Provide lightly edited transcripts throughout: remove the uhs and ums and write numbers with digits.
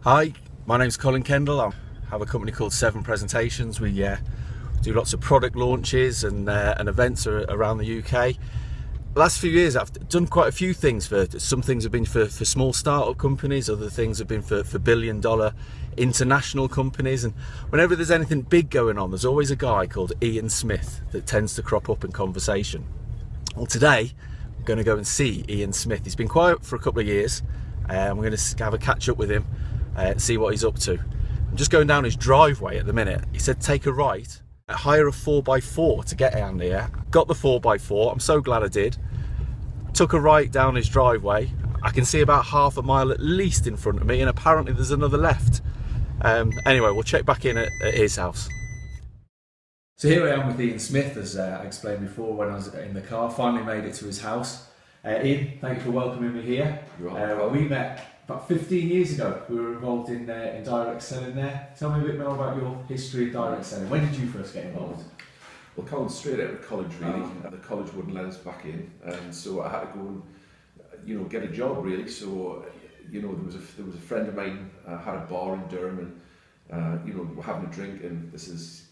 Hi, my name's Colin Kendall. I have a company called Seven Presentations. We do lots of product launches and events around the UK. The last few years I've done quite a few things. Some things have been for small startup companies, other things have been for billion-dollar international companies, and whenever there's anything big going on, there's always a guy called Ian Smith that tends to crop up in conversation. Well, today I'm going to go and see Ian Smith. He's been quiet for a couple of years. I'm going to have a catch up with him, see what he's up to. I'm just going down his driveway at the minute. He said take a right, hire a 4x4 to get down here. Got the 4x4, I'm so glad I did. Took a right down his driveway. I can see about half a mile at least in front of me, and apparently there's another left. Anyway, we'll check back in at his house. So here I am with Ian Smith, as I explained before when I was in the car. Finally made it to his house. Ian, thank you for welcoming me here. You're welcome. We met about 15 years ago. We were involved in direct selling there. Tell me a bit more about your history of direct selling. When did you first get involved? Well, Colin, straight out of college, really. The college wouldn't let us back in, and so I had to go and, get a job, really. So, there was a friend of mine had a bar in Durham, and we're having a drink, and this is,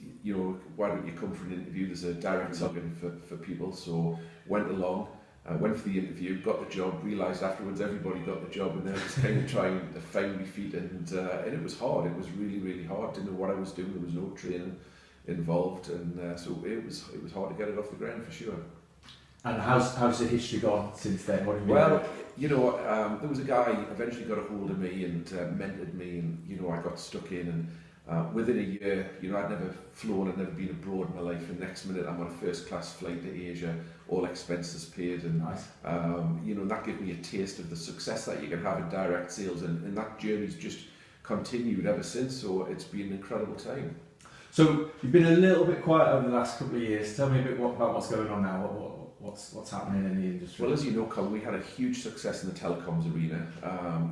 why don't you come for an interview? There's a direct selling for people. So went along. Went for the interview, got the job, realised afterwards everybody got the job, and then I was kind of trying to find my feet, and it was hard. It was really, really hard. Didn't know what I was doing. There was no training involved, and so it was hard to get it off the ground for sure. And how's the history gone since then? What have you Well, there was a guy eventually got a hold of me and mentored me, and I got stuck in, and within a year, I'd never flown, I'd never been abroad in my life, and next minute I'm on a first-class flight to Asia, all expenses paid, and Nice. that gave me a taste of the success that you can have in direct sales, and that journey's just continued ever since. So it's been an incredible time. So you've been a little bit quiet over the last couple of years. Tell me a bit about what's going on now. What's happening in the industry? Well, as you know, Colin, we had a huge success in the telecoms arena.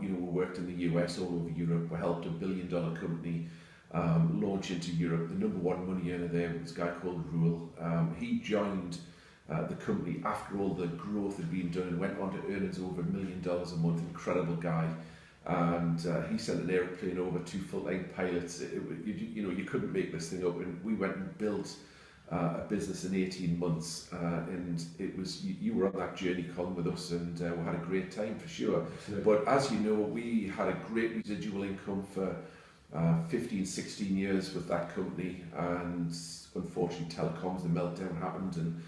We worked in the US, all over Europe. We helped a billion-dollar company launch into Europe. The number one money earner there was a guy called Rule. He joined the company after all the growth had been done and went on to earnings over $1 million a month. Incredible guy. And he sent an airplane over, 2 full-time pilots. You couldn't make this thing up, and we went and built a business in 18 months, and it was you were on that journey, Colin, with us, and we had a great time for sure. Absolutely. But as you know, we had a great residual income for 15, 16 years with that company, and unfortunately telecoms, the meltdown happened, and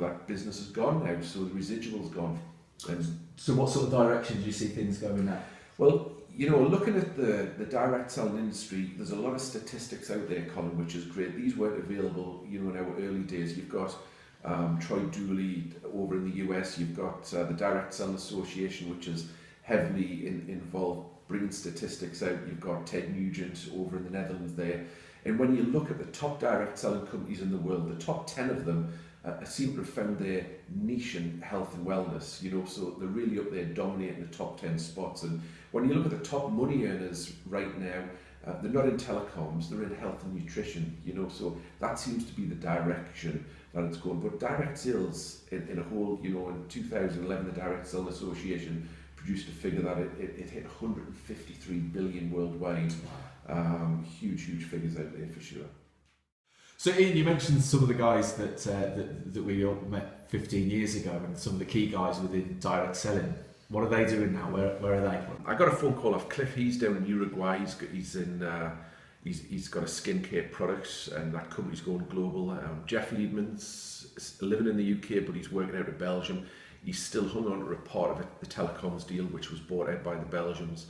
that business is gone now, so the residual's gone. And So what sort of direction do you see things going now? well, looking at the direct selling industry, there's a lot of statistics out there, Colin, which is great. These weren't available, in our early days. You've got Troy Dooley over in the US. You've got the Direct Selling Association, which is heavily involved bringing statistics out. You've got Ted Nugent over in the Netherlands there. And when you look at the top direct selling companies in the world, the top 10 of them seem to have found their niche in health and wellness, so they're really up there dominating the top 10 spots. And when you look at the top money earners right now, they're not in telecoms, they're in health and nutrition, so that seems to be the direction that it's going. But direct sales in a whole, in 2011, the Direct Selling Association produced a figure that it hit 153 billion worldwide. Huge figures out there for sure. So Ian, you mentioned some of the guys that we all met 15 years ago, and some of the key guys within direct selling. What are they doing now? Where are they? I got a phone call off Cliff. He's down in Uruguay. He's got a skincare products, and that company's going global. Jeff Liedman's living in the UK, but he's working out of Belgium. He's still hung on to a part of it, the telecoms deal, which was bought out by the Belgians.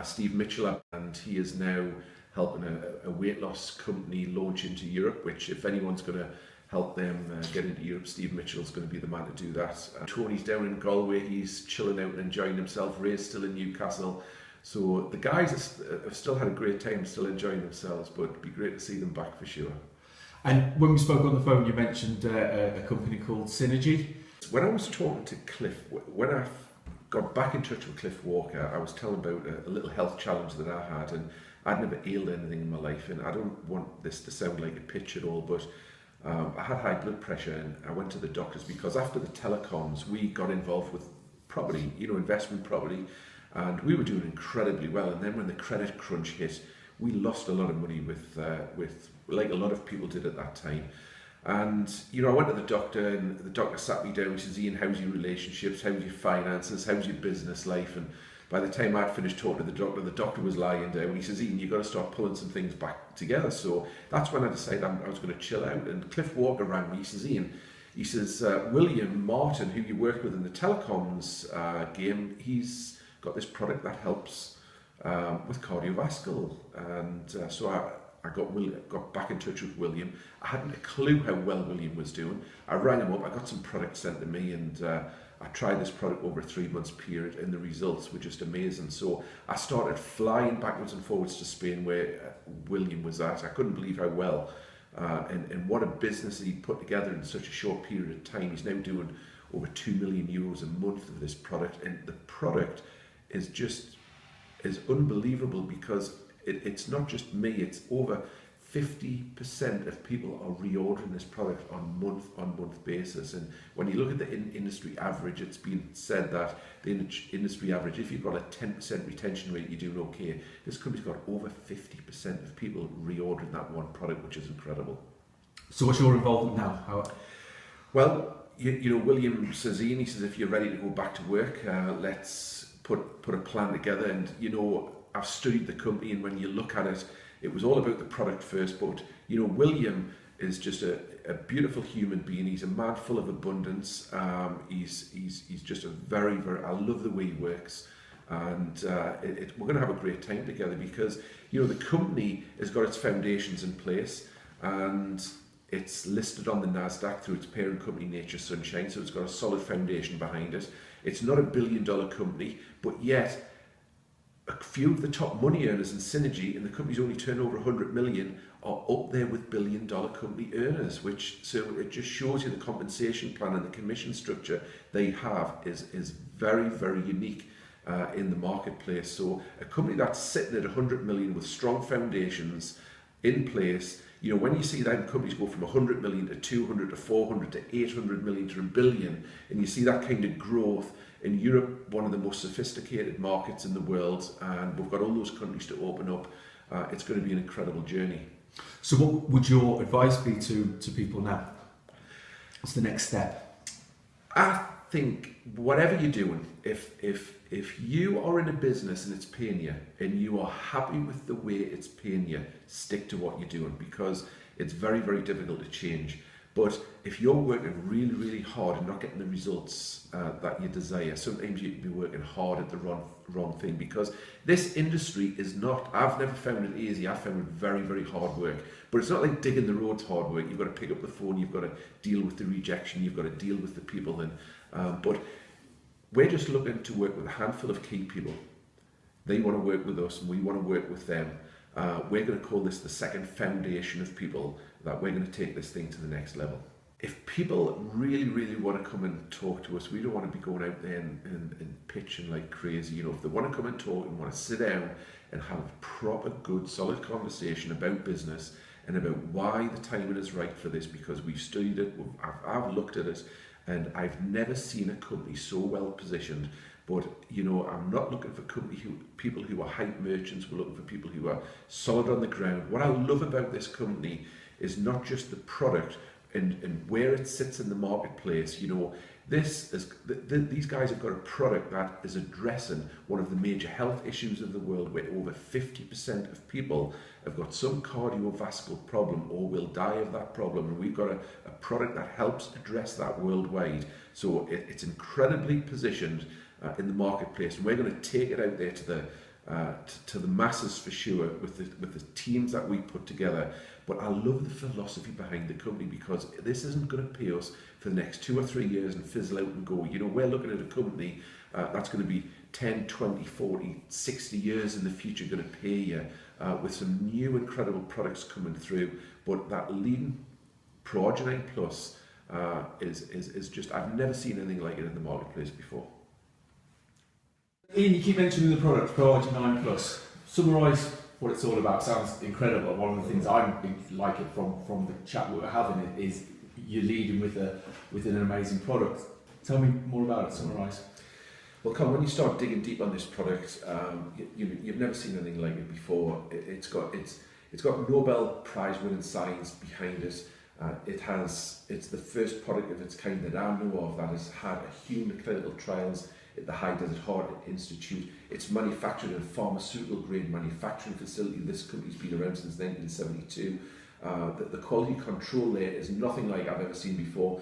Steve Mitchell, and he is now helping a weight loss company launch into Europe, which if anyone's going to help them get into Europe, Steve Mitchell's going to be the man to do that. Tony's down in Galway, he's chilling out and enjoying himself. Ray's still in Newcastle. So the guys have still had a great time, still enjoying themselves, but it'd be great to see them back for sure. And when we spoke on the phone, you mentioned a company called Synergy. When I was talking to Cliff, when I got back in touch with Cliff Walker, I was telling about a little health challenge that I had, and I'd never ailed anything in my life, and I don't want this to sound like a pitch at all, but I had high blood pressure, and I went to the doctors because after the telecoms, we got involved with property, investment property, and we were doing incredibly well. And then when the credit crunch hit, we lost a lot of money with like a lot of people did at that time. And I went to the doctor, and the doctor sat me down and says, Ian, how's your relationships, how's your finances, how's your business life? And by the time I'd finished talking to the doctor was lying down, and he says, Ian, you've got to start pulling some things back together. So that's when I decided I was going to chill out. And Cliff Walker rang me. He says, Ian, William Martin, who you worked with in the telecoms game, he's got this product that helps with cardiovascular. And so I got back in touch with William. I hadn't a clue how well William was doing. I rang him up, I got some products sent to me, and I tried this product over a 3 months period, and the results were just amazing. So I started flying backwards and forwards to Spain where William was at. I couldn't believe how well and what a business he put together in such a short period of time. He's now doing over €2 million a month of this product, and the product is unbelievable because it's not just me, it's over 50% of people are reordering this product on month basis. And when you look at the industry average, it's been said that the industry average, if you've got a 10% retention rate, you're doing okay. This company's got over 50% of people reordering that one product, which is incredible. So what's your involvement now? Well, William says, Ian, he says, if you're ready to go back to work, let's put a plan together. And I've studied the company, and when you look at it, it was all about the product first. But William is just a beautiful human being. He's a man full of abundance. He's just a very, very. I love the way he works, and we're going to have a great time together because the company has got its foundations in place, and it's listed on the Nasdaq through its parent company, Nature Sunshine. So it's got a solid foundation behind it. It's not a billion-dollar company, but yet a few of the top money earners in Synergy, and the company's only turned over 100 million, are up there with billion-dollar company earners, so it just shows you the compensation plan and the commission structure they have is very, very unique in the marketplace. So a company that's sitting at 100 million with strong foundations in place, when you see that companies go from 100 million to 200 to 400 to 800 million to a billion, and you see that kind of growth in Europe, one of the most sophisticated markets in the world, and we've got all those countries to open up. It's going to be an incredible journey. So what would your advice be to people now? What's the next step? I think whatever you're doing, if you are in a business and it's paying you, and you are happy with the way it's paying you, stick to what you're doing, because it's very, very difficult to change. But if you're working really, really hard and not getting the results that you desire, sometimes you'd be working hard at the wrong thing, because this industry is not, I've never found it easy, I've found it very, very hard work. But it's not like digging the roads hard work. You've got to pick up the phone, you've got to deal with the rejection, you've got to deal with the people. But we're just looking to work with a handful of key people. They want to work with us and we want to work with them. We're going to call this the second foundation of people that we're going to take this thing to the next level. If people really, really want to come and talk to us, we don't want to be going out there and pitching like crazy. If they want to come and talk and want to sit down and have a proper, good, solid conversation about business and about why the timing is right for this, because we've studied it, I've looked at it, and I've never seen a company so well positioned. But I'm not looking for people who are hype merchants. We're looking for people who are solid on the ground. What I love about this company is not just the product and where it sits in the marketplace. These guys have got a product that is addressing one of the major health issues of the world, where over 50% of people have got some cardiovascular problem or will die of that problem, and we've got a product that helps address that worldwide. So it's incredibly positioned in the marketplace, and we're going to take it out there to the masses for sure with the teams that we put together. But I love the philosophy behind the company, because this isn't going to pay us for the next 2 or 3 years and fizzle out and go. We're looking at a company that's going to be 10, 20, 40, 60 years in the future going to pay you with some new incredible products coming through. But that leading Pro-Arginine Plus is just, I've never seen anything like it in the marketplace before. Ian, you keep mentioning the product Pro-Arginine Plus. Summarise what it's all about. Sounds incredible. One of the things I like it from the chat we were having is you're leading with an amazing product. Tell me more about it. Summarise. Well, Colin, when you start digging deep on this product, you've never seen anything like it before. It's got Nobel Prize winning science behind it. It's the first product of its kind that I know of that has had a human clinical trials at the High Desert Heart Institute. It's manufactured in a pharmaceutical grade manufacturing facility. This company's been around since 1972. The quality control there is nothing like I've ever seen before.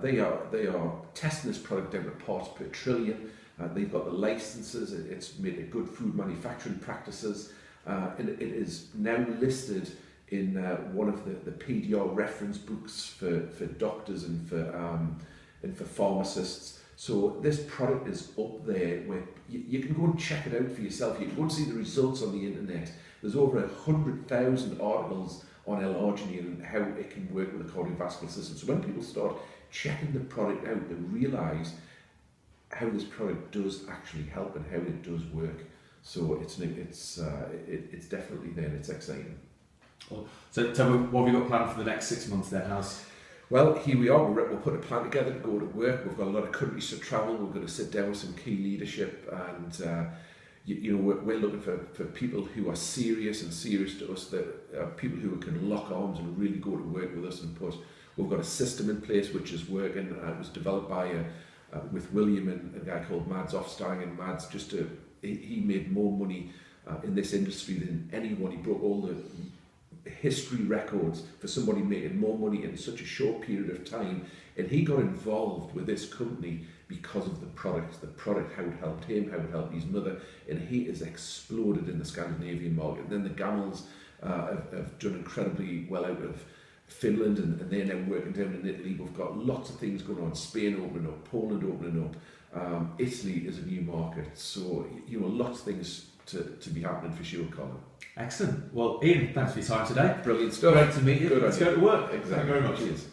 They are testing this product down to parts per trillion. They've got the licenses. It's made a good food manufacturing practices, and it is now listed in one of the PDR reference books for doctors and for pharmacists. So this product is up there where you can go and check it out for yourself. You can go and see the results on the internet. There's over 100,000 articles on L-arginine and how it can work with the cardiovascular system. So when people start checking the product out, they realise how this product does actually help and how it does work. So it's definitely there and it's exciting. Well, so tell me, what have you got planned for the next 6 months then? Well, here we are. We'll put a plan together to go to work. We've got a lot of countries to travel. We're going to sit down with some key leadership, and we're looking for people who are serious to us, that people who can lock arms and really go to work with us. And we've got a system in place which is working. It was developed by with William and a guy called Mads Ofstang, and Mads he made more money in this industry than anyone. He broke all the history records for somebody making more money in such a short period of time, and he got involved with this company because of the product, how it helped him, how it helped his mother, and he has exploded in the Scandinavian market. And then the Gamels have done incredibly well out of Finland, and they're now working down in Italy. We've got lots of things going on. Spain opening up, Poland opening up, Italy is a new market. So lots of things to be happening for sure, Colin. Excellent. Well, Ian, thanks for your time today. Brilliant stuff. Great to meet you. Good Let's idea. go to work. Exactly. Thank you very much. Cheers.